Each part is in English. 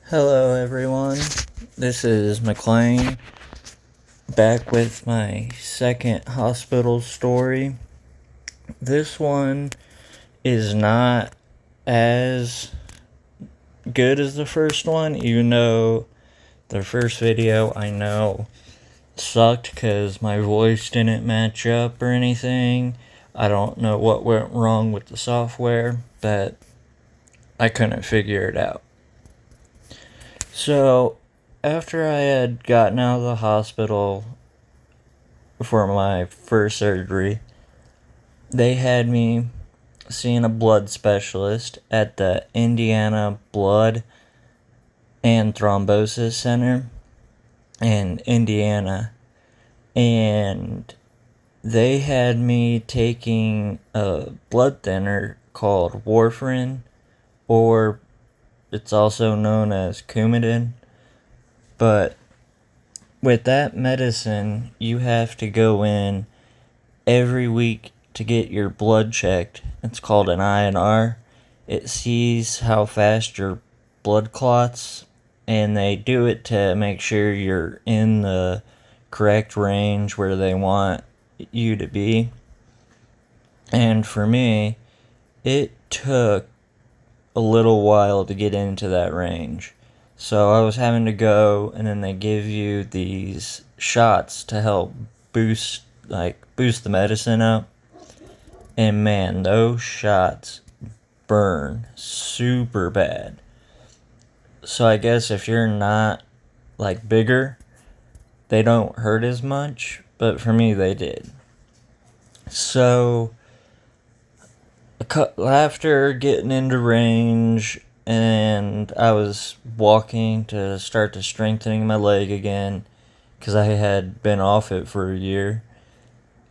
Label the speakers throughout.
Speaker 1: Hello, everyone. This is McLean back with my second hospital story. This one is not as good as the first one, even though the first video I know sucked because my voice didn't match up or anything. I don't know what went wrong with the software, but I couldn't figure it out. So, after I had gotten out of the hospital for my first surgery, they had me seeing a blood specialist at the Indiana Blood and Thrombosis Center in Indiana. And they had me taking a blood thinner called warfarin, or it's also known as Coumadin. But with that medicine, you have to go in every week to get your blood checked. It's called an INR. It sees how fast your blood clots, and they do it to make sure you're in the correct range where they want you to be. And for me, it took a little while to get into that range. So I was having to go, and then they give you these shots to help boost the medicine up. And man, those shots burn super bad. So I guess if you're not bigger, they don't hurt as much, but for me they did. So after getting into range, and I was walking to start to strengthening my leg again because I had been off it for a year.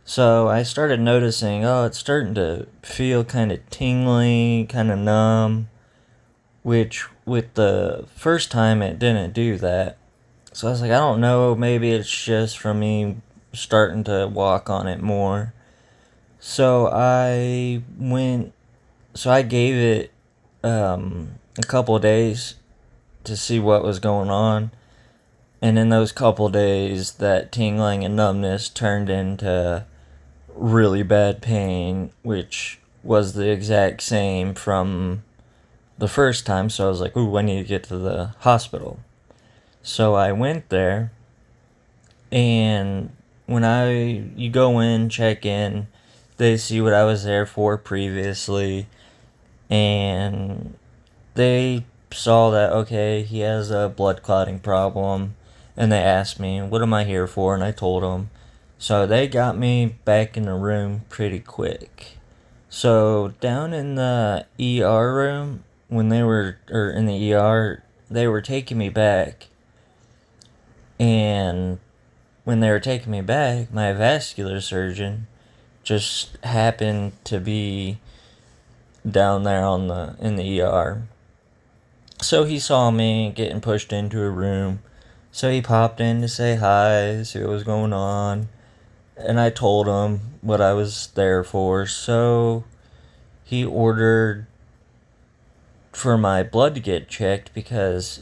Speaker 1: So I started noticing, it's starting to feel kind of tingly, kind of numb, which with the first time it didn't do that. So I was like, I don't know, maybe it's just from me starting to walk on it more. So I gave it a couple of days to see what was going on. And in those couple of days, that tingling and numbness turned into really bad pain, which was the exact same from the first time. So I was like, ooh, I need to get to the hospital. So I went there, and when you go in, check in, they see what I was there for previously, and they saw that, okay, he has a blood clotting problem, and they asked me, what am I here for? And I told them. So they got me back in the room pretty quick. So down in the ER room, in the ER, they were taking me back. And when they were taking me back, my vascular surgeon just happened to be down there in the ER. So he saw me getting pushed into a room. So he popped in to say hi, see what was going on. And I told him what I was there for. So he ordered for my blood to get checked because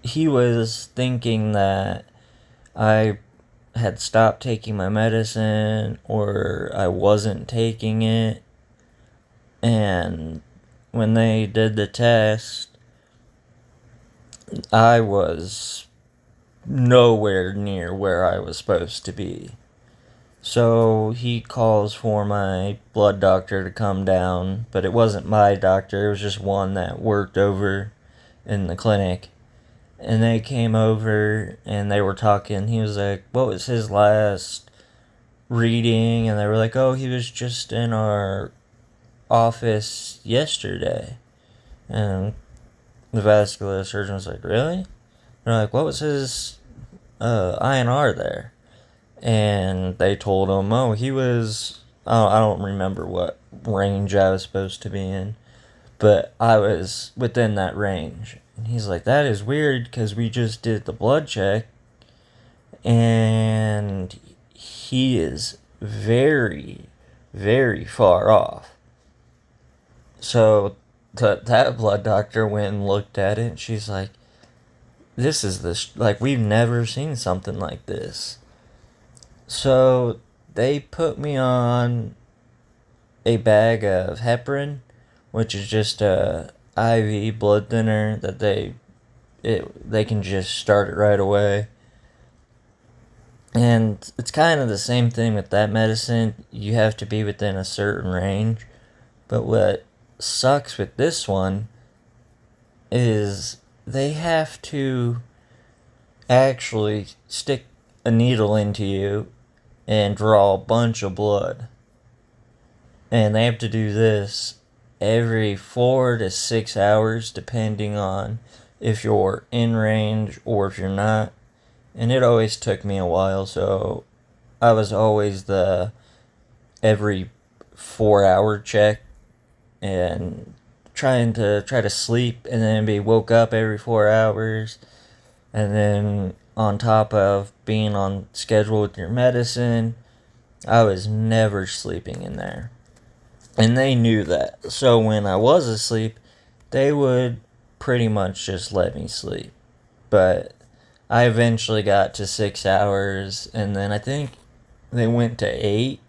Speaker 1: he was thinking that I had stopped taking my medicine or I wasn't taking it. And when they did the test, I was nowhere near where I was supposed to be. So he calls for my blood doctor to come down, but it wasn't my doctor, it was just one that worked over in the clinic. And they came over and they were talking. He was like, what was his last reading? And they were like, oh, he was just in our office yesterday. And the vascular surgeon was like, really? They're like, what was his INR there? And they told him, oh, he was, I don't remember what range I was supposed to be in, but I was within that range. And he's like, that is weird because we just did the blood check and he is very, very far off. So that blood doctor went and looked at it, and she's like, this is like, we've never seen something like this. So they put me on a bag of heparin, which is just a IV blood thinner that they can just start it right away. And it's kind of the same thing with that medicine. You have to be within a certain range. But what sucks with this one is they have to actually stick a needle into you and draw a bunch of blood. And they have to do this every 4 to 6 hours, depending on if you're in range or if you're not. And it always took me a while, so I was always the every 4 hour check and try to sleep and then be woke up every 4 hours, and then on top of being on schedule with your medicine, I was never sleeping in there. And they knew that. So when I was asleep, they would pretty much just let me sleep. But I eventually got to 6 hours, and then I think they went to 8,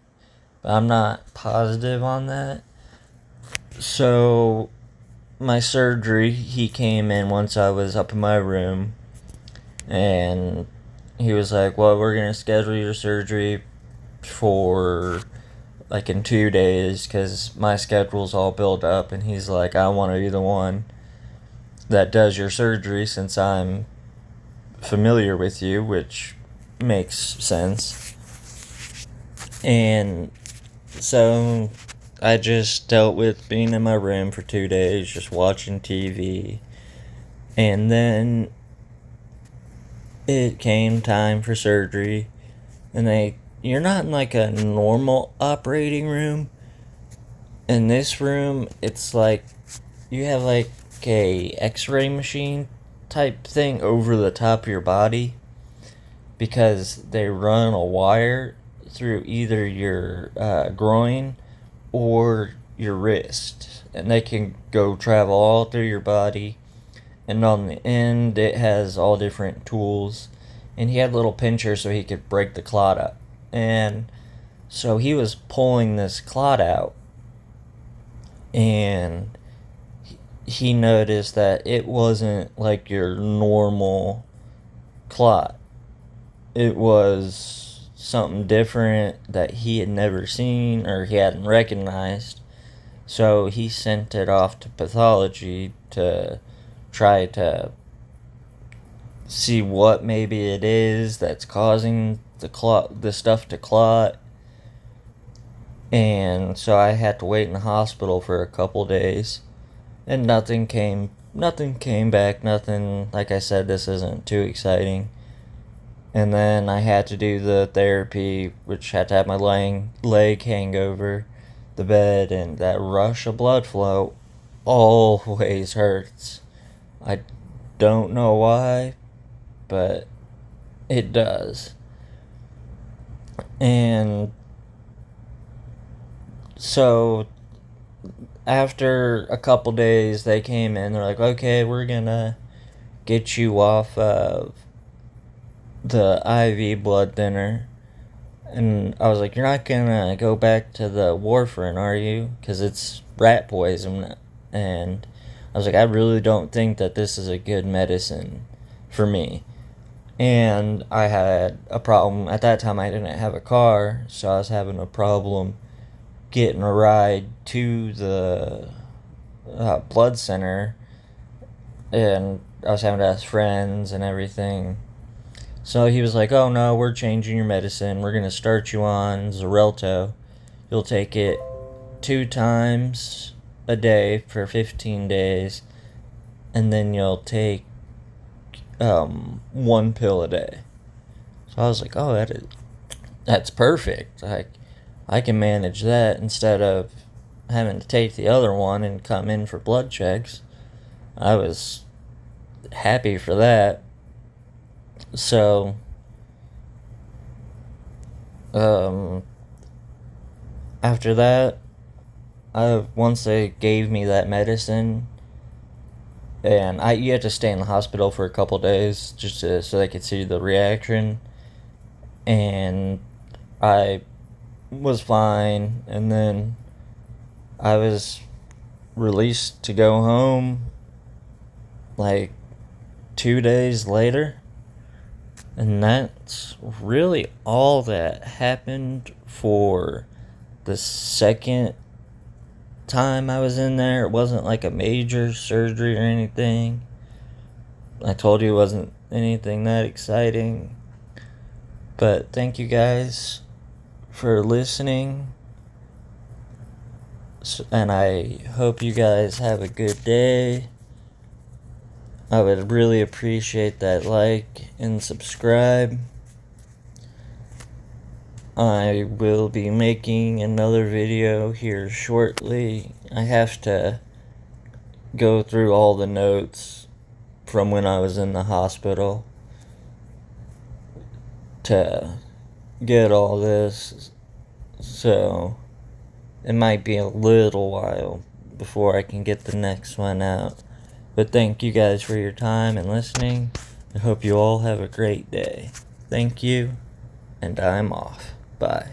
Speaker 1: but I'm not positive on that. So my surgery, he came in once I was up in my room, and he was like, well, we're going to schedule your surgery for like in 2 days, because my schedule's all built up, and he's like, I want to be the one that does your surgery since I'm familiar with you, which makes sense. And so I just dealt with being in my room for 2 days, just watching TV. And then it came time for surgery. And you're not in like a normal operating room. In this room, it's like you have like a x-ray machine type thing over the top of your body, because they run a wire through either your groin or your wrist, and they can go travel all through your body. And on the end, it has all different tools. And he had little pinchers so he could break the clot up. And so he was pulling this clot out, and he noticed that it wasn't like your normal clot. It was something different that he had never seen or he hadn't recognized. So he sent it off to pathology to try to see what maybe it is that's causing the stuff to clot. And so I had to wait in the hospital for a couple days, and nothing came back. Nothing, like I said, this isn't too exciting. And then I had to do the therapy, which had to have my leg hang over the bed, and that rush of blood flow always hurts. I don't know why, but it does. And so after a couple days, they came in. They're like, okay, we're gonna get you off of the IV blood thinner. And I was like, you're not gonna go back to the warfarin, are you? Because it's rat poison. And I was like, I really don't think that this is a good medicine for me. And I had a problem. At that time, I didn't have a car, so I was having a problem getting a ride to the blood center. And I was having to ask friends and everything. So he was like, oh no, we're changing your medicine. We're going to start you on Xarelto. You'll take it 2 times a day for 15 days. And then you'll take 1 pill a day. So I was like, oh, that's perfect. I can manage that instead of having to take the other one and come in for blood checks. I was happy for that. So after that, once they gave me that medicine, and you had to stay in the hospital for a couple days just so they could see the reaction, and I was fine, and then I was released to go home like 2 days later. And that's really all that happened for the second time I was in there. It wasn't like a major surgery or anything. I told you it wasn't anything that exciting. But thank you guys for listening. And I hope you guys have a good day. I would really appreciate that like and subscribe. I will be making another video here shortly. I have to go through all the notes from when I was in the hospital to get all this, so it might be a little while before I can get the next one out. But thank you guys for your time and listening. I hope you all have a great day. Thank you, and I'm off. Bye.